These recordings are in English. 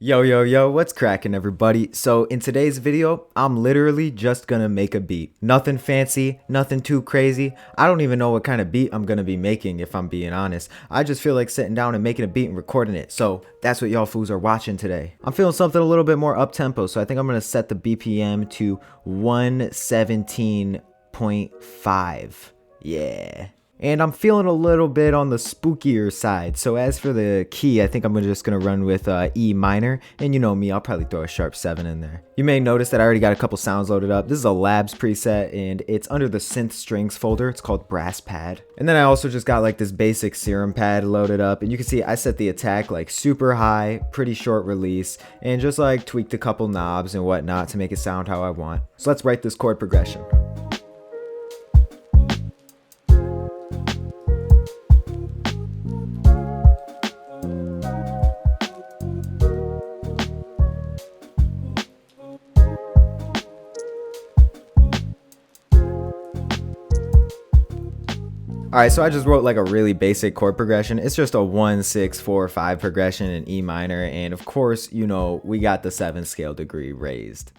Yo, yo, yo, what's cracking, everybody? So in today's video, I'm literally just gonna make a beat. Nothing fancy, nothing too crazy. I don't even know what kind of beat I'm gonna be making, if I'm being honest. I just feel like sitting down and making a beat and recording it. So that's what y'all fools are watching today. I'm feeling something a little bit more up-tempo, so I think I'm gonna set the BPM to 117.5. Yeah. And I'm feeling a little bit on the spookier side. So as for the key, I think I'm just going to run with E minor. And you know me, I'll probably throw a sharp 7 in there. You may notice that I already got a couple sounds loaded up. This is a Labs preset and it's under the synth strings folder. It's called Brass Pad. And then I also just got like this basic serum pad loaded up. And you can see I set the attack like super high, pretty short release, and just like tweaked a couple knobs and whatnot to make it sound how I want. So let's write this chord progression. Alright, so I just wrote like a really basic chord progression. It's just a 1, 6, 4, 5 progression in E minor, and of course, you know, we got the 7th scale degree raised.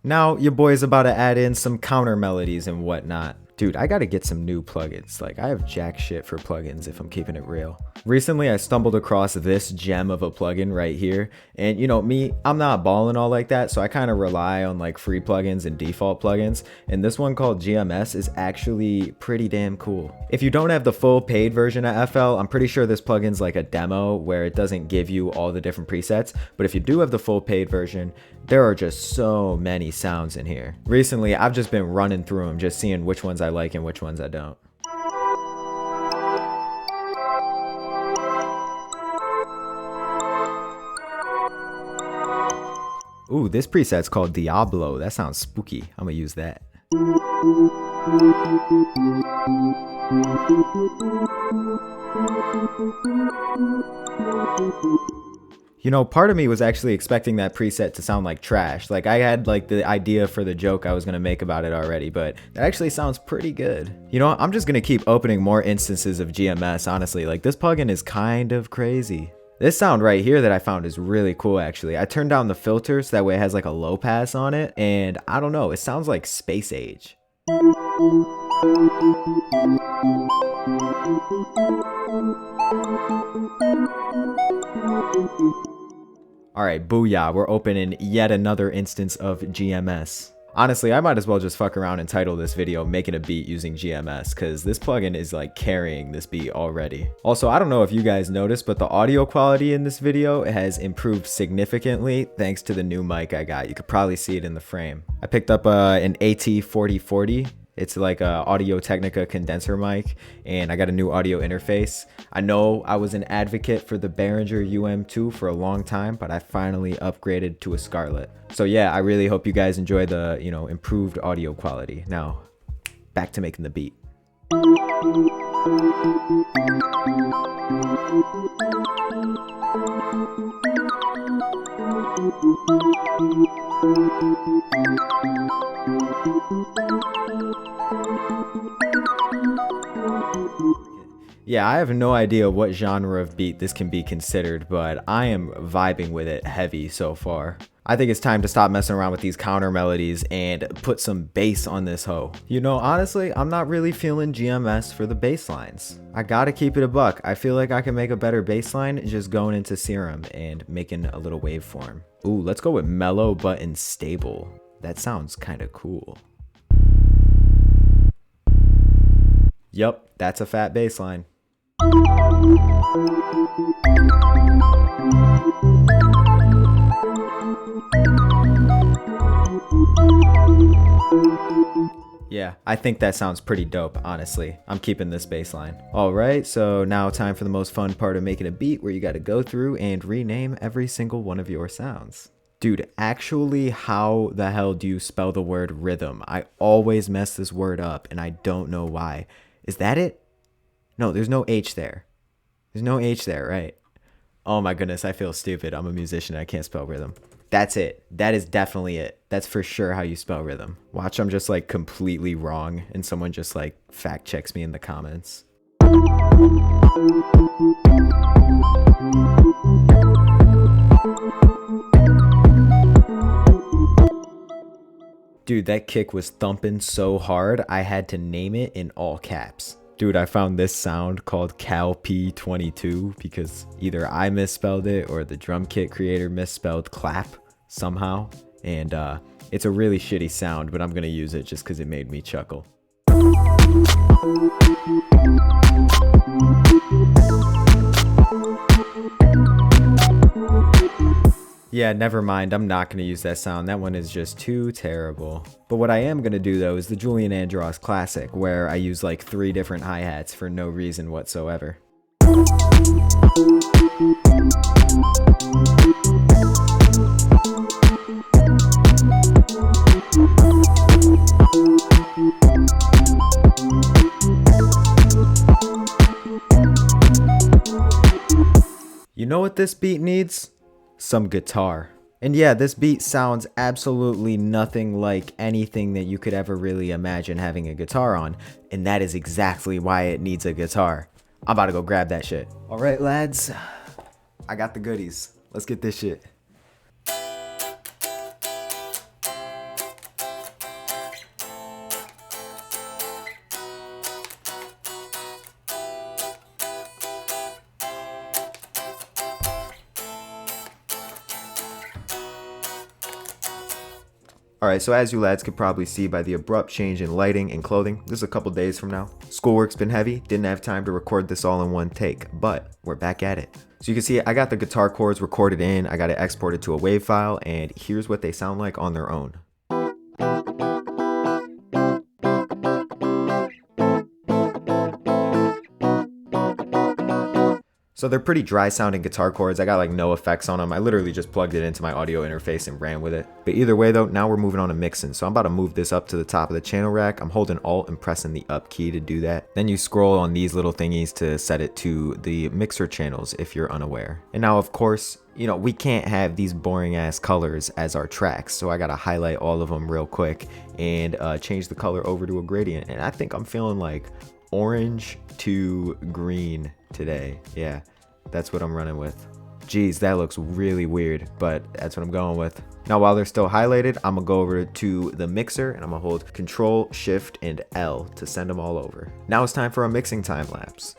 Now your boy's about to add in some counter melodies and whatnot. Dude, I gotta get some new plugins. Like, I have jack shit for plugins if I'm keeping it real. Recently, I stumbled across this gem of a plugin right here. And you know, me, I'm not balling all like that, so I kind of rely on like free plugins and default plugins. And this one called GMS is actually pretty damn cool. If you don't have the full paid version of FL, I'm pretty sure this plugin's like a demo where it doesn't give you all the different presets. But if you do have the full paid version, there are just so many sounds in here. Recently, I've just been running through them, just seeing which ones I like and which ones I don't. Ooh, this preset's called Diablo. That sounds spooky. I'm gonna use that. You know, part of me was actually expecting that preset to sound like trash. Like, I had like the idea for the joke I was gonna make about it already, but that actually sounds pretty good. You know, I'm just gonna keep opening more instances of GMS, honestly. Like, this plugin is kind of crazy. This sound right here that I found is really cool, actually. I turned down the filter so that way it has like a low pass on it, and I don't know, it sounds like Space Age. Alright, booyah, we're opening yet another instance of GMS. Honestly, I might as well just fuck around and title this video Making a Beat Using GMS, because this plugin is like carrying this beat already. Also, I don't know if you guys noticed, but the audio quality in this video has improved significantly thanks to the new mic I got. You could probably see it in the frame. I picked up an AT4040. It's like a Audio-Technica condenser mic, and I got a new audio interface. I know I was an advocate for the Behringer UM2 for a long time, but I finally upgraded to a Scarlett. So yeah, I really hope you guys enjoy the, you know, improved audio quality. Now, back to making the beat. Yeah, I have no idea what genre of beat this can be considered, but I am vibing with it heavy so far. I think it's time to stop messing around with these counter melodies and put some bass on this hoe. You know, honestly, I'm not really feeling GMS for the bass lines. I gotta keep it a buck. I feel like I can make a better bass line just going into Serum and making a little waveform. Ooh, let's go with mellow but unstable. That sounds kinda cool. Yup, that's a fat bass line. Yeah, I think that sounds pretty dope, honestly. I'm keeping this bass line. Alright, so now time for the most fun part of making a beat, where you gotta go through and rename every single one of your sounds. Dude, actually, how the hell do you spell the word rhythm? I always mess this word up, and I don't know why. Is that it? No, there's no H there. There's no H there, right? Oh my goodness, I feel stupid. I'm a musician. I can't spell rhythm. That's it. That is definitely it. That's for sure how you spell rhythm. Watch, I'm just like completely wrong and someone just like fact checks me in the comments. Dude, that kick was thumping so hard, I had to name it in all caps. Dude, I found this sound called Cal P22 because either I misspelled it or the drum kit creator misspelled clap somehow. And it's a really shitty sound, but I'm gonna use it just because it made me chuckle. Yeah, never mind. I'm not going to use that sound. That one is just too terrible. But what I am going to do, though, is the Julian Andros classic, where I use like 3 different hi-hats for no reason whatsoever. You know what this beat needs? Some guitar. And yeah, this beat sounds absolutely nothing like anything that you could ever really imagine having a guitar on, and that is exactly why it needs a guitar. I'm about to go grab that shit. All right, lads, I got the goodies. Let's get this shit. Alright, so as you lads could probably see by the abrupt change in lighting and clothing, this is a couple days from now. Schoolwork's been heavy, didn't have time to record this all in one take, but we're back at it. So you can see I got the guitar chords recorded in, I got it exported to a WAV file, and here's what they sound like on their own. So they're pretty dry sounding guitar chords. I got like no effects on them. I literally just plugged it into my audio interface and ran with it. But either way though, now we're moving on to mixing. So I'm about to move this up to the top of the channel rack. I'm holding Alt and pressing the up key to do that. Then you scroll on these little thingies to set it to the mixer channels if you're unaware. And now of course, you know, we can't have these boring ass colors as our tracks. So I gotta highlight all of them real quick and change the color over to a gradient. And I think I'm feeling like orange to green today. Yeah, that's what I'm running with. Geez, that looks really weird, but that's what I'm going with. Now while they're still highlighted, I'm gonna go over to the mixer and I'm gonna hold Control, Shift, and L to send them all over. Now it's time for a mixing time lapse.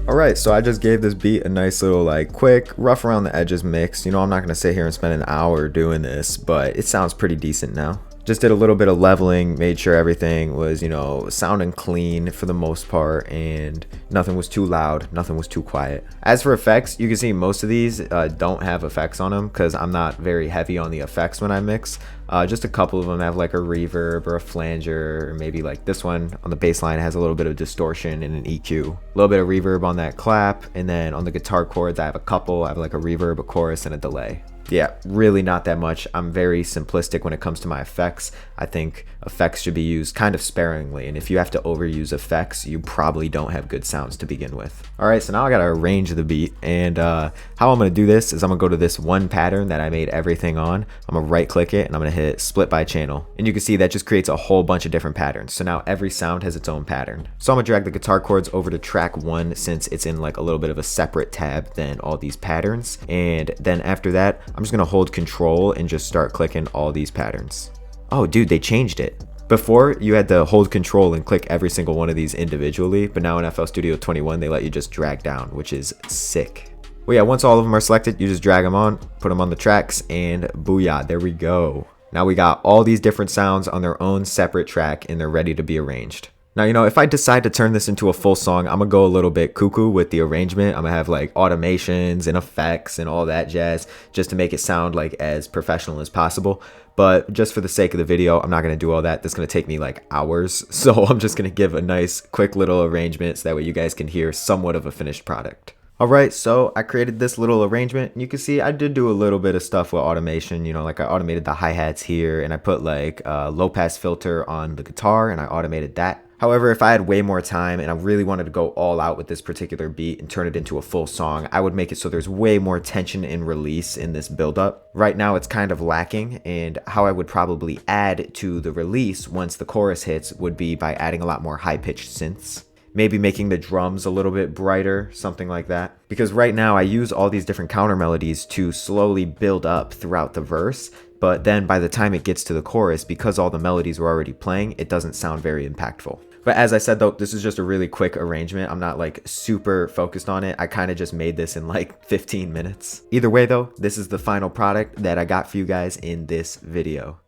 Alright, so I just gave this beat a nice little like quick rough around the edges mix. You know, I'm not gonna sit here and spend an hour doing this, but it sounds pretty decent now. Just did a little bit of leveling, made sure everything was, you know, sounding clean for the most part, and nothing was too loud, nothing was too quiet. As for effects, you can see most of these don't have effects on them because I'm not very heavy on the effects when I mix. Just a couple of them have like a reverb or a flanger, or maybe like this one on the bass line has a little bit of distortion and an EQ. A little bit of reverb on that clap, and then on the guitar chords I have a couple. I have like a reverb, a chorus, and a delay. Yeah, really not that much. I'm very simplistic when it comes to my effects. I think effects should be used kind of sparingly, and if you have to overuse effects, you probably don't have good sounds to begin with. Alright, so now I gotta arrange the beat, and how I'm gonna do this is I'm gonna go to this one pattern that I made everything on. I'm gonna right click it and I'm gonna hit split by channel, and you can see that just creates a whole bunch of different patterns. So now every sound has its own pattern. So I'm gonna drag the guitar chords over to track 1 since it's in like a little bit of a separate tab than all these patterns, and then after that I'm just gonna hold Control and just start clicking all these patterns. Oh dude, they changed it. Before you had to hold Control and click every single one of these individually, but now in FL Studio 21 they let you just drag down, which is sick. Well, yeah, once all of them are selected, you just drag them on, put them on the tracks, and booyah, there we go. Now we got all these different sounds on their own separate track, and they're ready to be arranged. Now, if I decide to turn this into a full song, I'm gonna go a little bit cuckoo with the arrangement. I'm gonna have like automations and effects and all that jazz just to make it sound like as professional as possible. But just for the sake of the video, I'm not gonna do all that. This is gonna take me like hours. So I'm just gonna give a nice quick little arrangement so that way you guys can hear somewhat of a finished product. Alright, so I created this little arrangement, and you can see I did do a little bit of stuff with automation, like I automated the hi-hats here, and I put like a low pass filter on the guitar, and I automated that. However, if I had way more time and I really wanted to go all out with this particular beat and turn it into a full song, I would make it so there's way more tension and release in this build-up. Right now it's kind of lacking, and how I would probably add to the release once the chorus hits would be by adding a lot more high-pitched synths. Maybe making the drums a little bit brighter, something like that. Because right now I use all these different counter melodies to slowly build up throughout the verse, but then by the time it gets to the chorus, because all the melodies were already playing, it doesn't sound very impactful. But as I said though, this is just a really quick arrangement. I'm not like super focused on it. I kind of just made this in like 15 minutes. Either way though, this is the final product that I got for you guys in this video.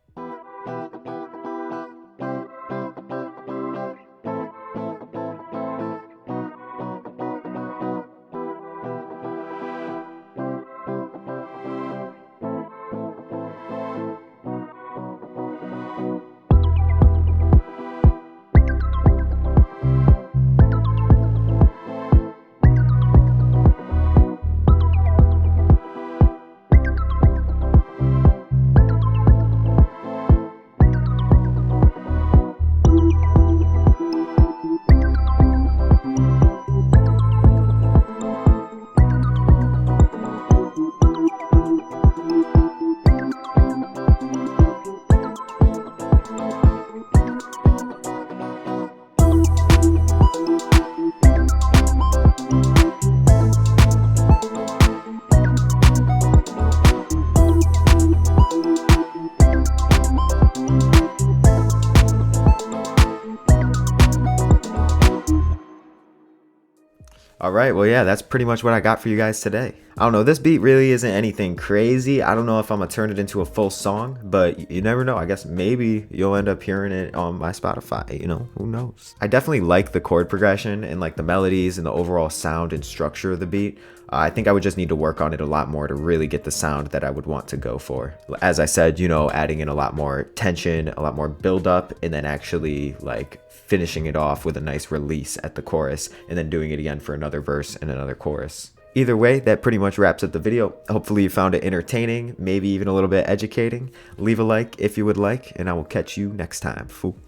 Alright, well yeah, that's pretty much what I got for you guys today. I don't know, this beat really isn't anything crazy. I don't know if I'm gonna turn it into a full song, but you never know. I guess maybe you'll end up hearing it on my Spotify, who knows. I definitely like the chord progression and like the melodies and the overall sound and structure of the beat. I think I would just need to work on it a lot more to really get the sound that I would want to go for. As I said, adding in a lot more tension, a lot more build up, and then actually like finishing it off with a nice release at the chorus, and then doing it again for another verse and another chorus. Either way, that pretty much wraps up the video. Hopefully you found it entertaining, maybe even a little bit educating. Leave a like if you would like, and I will catch you next time. Fool.